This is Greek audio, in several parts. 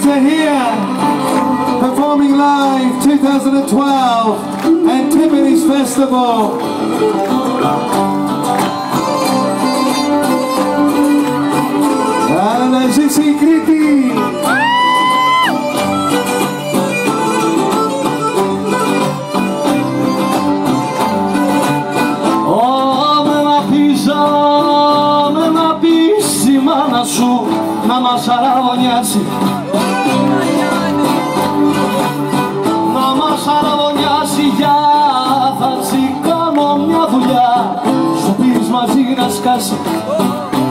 are here, performing live 2012 Antipodes Festival. Αναζήσει η Κρήτη. Σου να μας αραβωνιάσει, να μας αραβωνιάσει, για θα κάνω μια δουλειά, σου πεις μαζί να σκάσει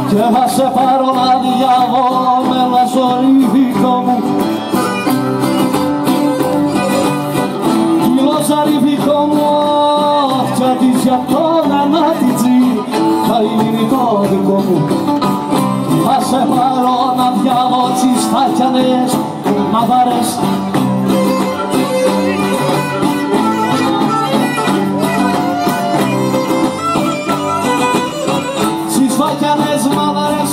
και θα σε πάρω να διαβώ με λαζορίβικο μου. Κι λαζορίβικο μου κι αντί για τον ανάτιτζι θα είναι το δικό μου. Θα σε πάρω να διαβώσεις τα κιανές μαδάρες. Στις βακιανές μαδάρες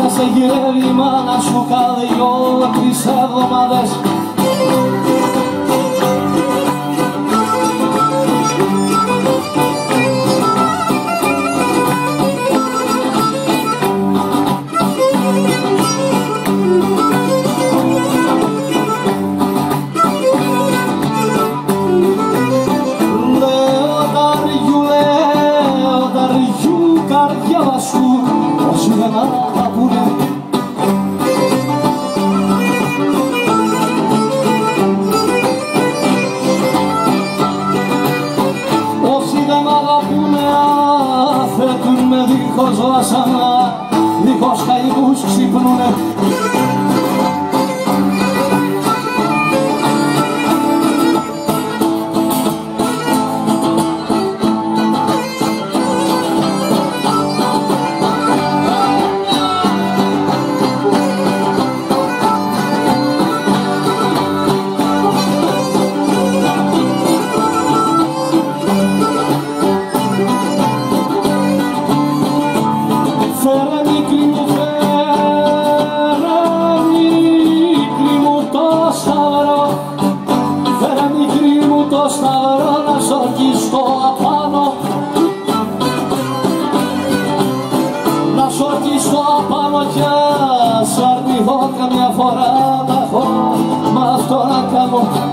να σε γυρεύει η μάνα σου κάθε δυο τρεις εβδομάδες. Όσοι δεν αγαπούνε, όσοι δεν αγαπούνε θέτουν με δίχως βάσανα, δίχως καημούς ξυπνούνε. Καμιά φορά τα έχω, μ' αυτό να κάνω.